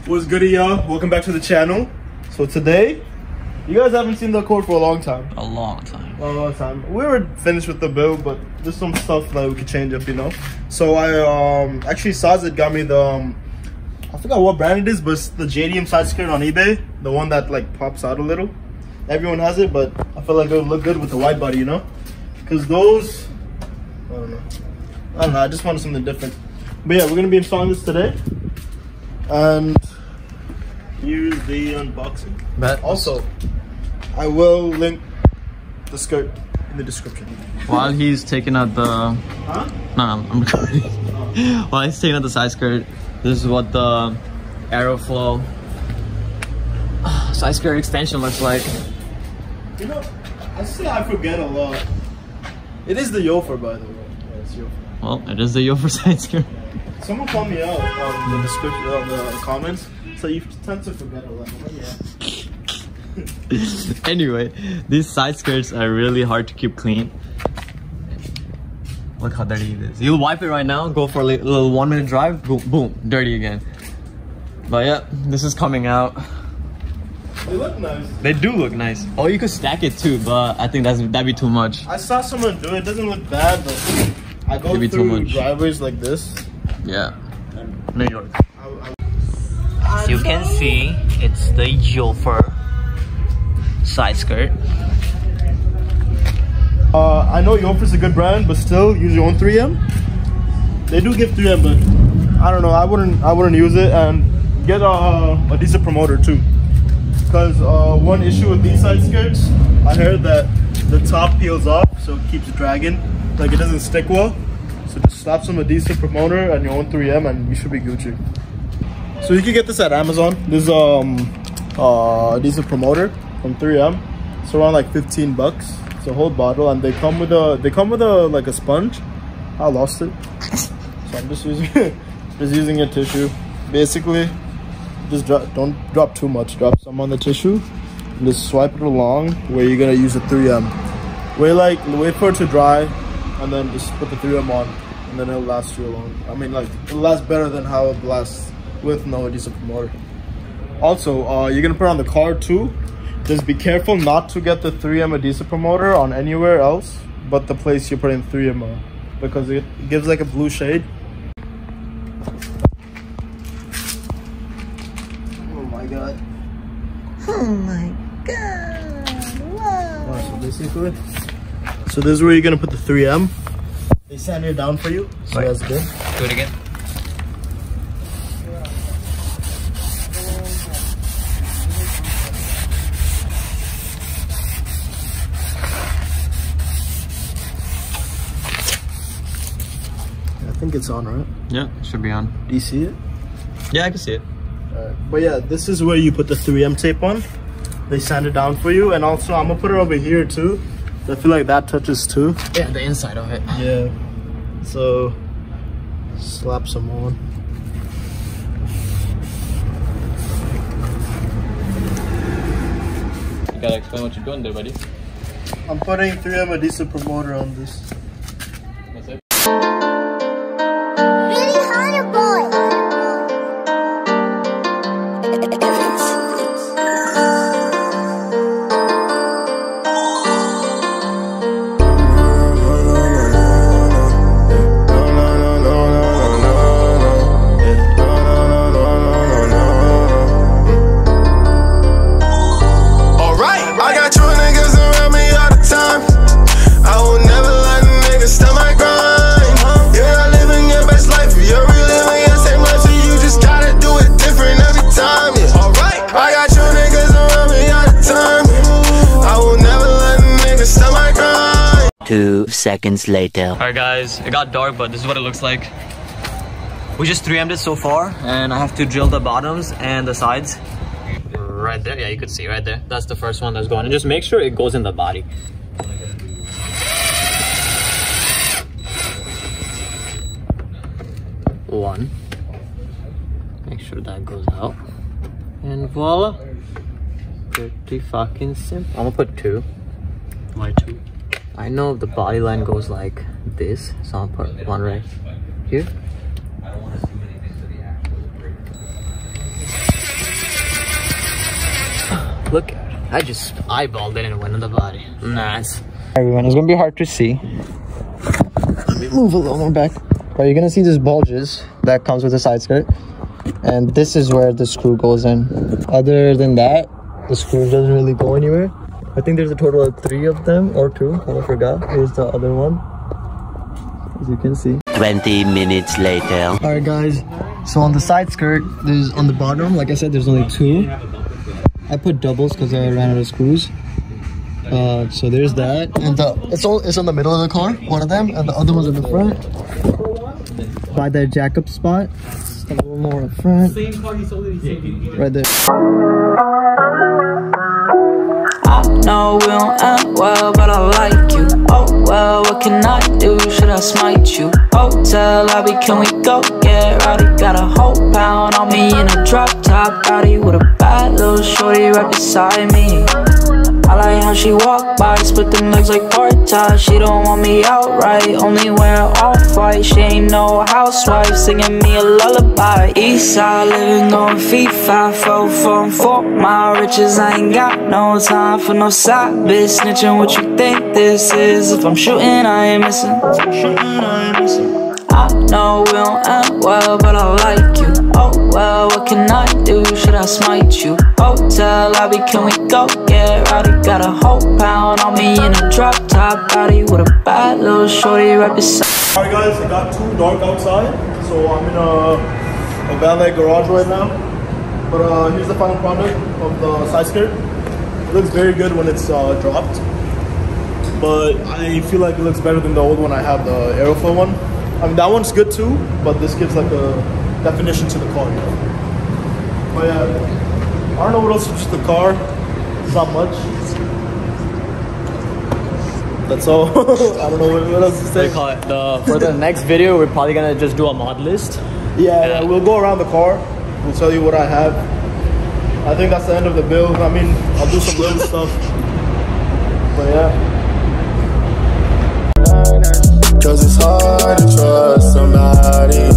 What's good, y'all? Welcome back to the channel. So today, you guys haven't seen the code for a long time. A long time. We were finished with the build, but there's some stuff that we could change up, you know. So I actually Sazit got me the I forgot what brand it is, but it's the JDM side skirt on eBay, the one that like pops out a little. Everyone has it, but I feel like it would look good with the white body, you know. Because those, I don't know. I just wanted something different. But yeah, we're gonna be installing this today, and here's the unboxing. But also, I will link the skirt in the description. While he's taking out the I'm recording. While he's taking out the side skirt, this is what the Aeroflow side skirt extension looks like. You know, I say I forget a lot. It is the YOFER, by the way. Yeah, it's YOFER. Well, it is the YOFER side skirt. Someone called me out on the description, on the comments. So you tend to forget a lot. Yeah. Anyway, these side skirts are really hard to keep clean. Look how dirty it is. You'll wipe it right now, go for a little 1 minute drive, boom, boom, dirty again. But yeah, this is coming out. They look nice. They do look nice. Oh, you could stack it too, but I think that'd be too much. I saw someone do it. It doesn't look bad, but I go through driveways like this. Yeah. New York. As you can see, it's the YOFER side skirt. I know YOFER's a good brand, but still use your own 3M. They do give 3M, but I don't know. I wouldn't use it, and get a decent promoter too. Because one issue with these side skirts, I heard that the top peels off, so it keeps dragging, like it doesn't stick well. So just slap some adhesive promoter and your own 3M, and you should be Gucci. So you can get this at Amazon. This adhesive promoter from 3M. It's around like 15 bucks. It's a whole bottle, and they come with a like a sponge. I lost it, so I'm just using a tissue. Basically, just don't drop too much. Drop some on the tissue, and just swipe it along where you're gonna use a 3M. Wait for it to dry, and then just put the 3M on, and then it'll last you long. I mean, like it'll last better than how it lasts with no adhesive promoter. Also, you're gonna put it on the car too. Just be careful not to get the 3M adhesive promoter on anywhere else but the place you're putting 3M on, because it gives like a blue shade. Oh my god. Oh my god. Wow. So basically, so this is where you're gonna put the 3M. They sand it down for you, so that's good. Do it again. I think it's on, right? Yeah, it should be on. Do you see it? Yeah, I can see it. But yeah, this is where you put the 3M tape on. They sand it down for you, and also I'm gonna put it over here too. I feel like that touches too. Yeah, the inside of it. Yeah. So slap some on. You gotta explain what you're doing there, buddy. I'm putting 3M adhesive promoter on this. That's it. Really hard boy. Seconds later. Alright guys, it got dark, but this is what it looks like. We just 3M'd it so far, and I have to drill the bottoms and the sides. Right there, yeah, you could see right there. That's the first one that's going. And just make sure it goes in the body. One. Make sure that goes out. And voila. Pretty fucking simple. I'm gonna put two. Why two? I know the body line goes like this, so I'll put one right here. Look at it. I just eyeballed it and it went in the body. Nice. Everyone, it's gonna be hard to see. Let me move a little more back. But you're gonna see these bulges that comes with the side skirt. And this is where the screw goes in. Other than that, the screw doesn't really go anywhere. I think there's a total of 3 of them or 2. I forgot. Here's the other one. As you can see. 20 minutes later. Alright guys, so on the side skirt, there's on the bottom, like I said, there's only 2. I put doubles because I ran out of screws. So there's that, and it's on the middle of the car, one of them, and the other one's in the front. By the jack up spot, just a little more up front. Right there. I know we don't end well, but I like you. Oh well, what can I do? Should I smite you? Hotel lobby, can we go get rowdy? Got a whole pound on me in a drop top Audi with a bad little shorty right beside me. I like how she walk by, split them legs like Porta. She don't want me outright, only wear off-white. She ain't no housewife, singing me a lullaby. Eastside living on FIFA, 4 my riches. I ain't got no time for no side bitch snitching. What you think this is? If I'm shooting, I ain't missing. I know we don't end well, but I like you. Oh well, what can I do? Should I smite you? Hotel lobby, can we go get rowdy? Got a whole pound on me in a drop top Audi with a bad little shorty right beside. Alright guys, it got too dark outside, so I'm in a valet garage right now. But here's the final product of the side skirt. It looks very good when it's dropped, but I feel like it looks better than the old one I have, the Aeroflow one. I mean, that one's good too, but this gives like a definition to the car, you know? But yeah, I don't know what else is to the car. It's not much. That's all. I don't know what else to say. For the next video, we're probably gonna just do a mod list. Yeah, we'll go around the car. We'll tell you what I have. I think that's the end of the build. I mean, I'll do some little stuff. But yeah. Cause it's hard to trust somebody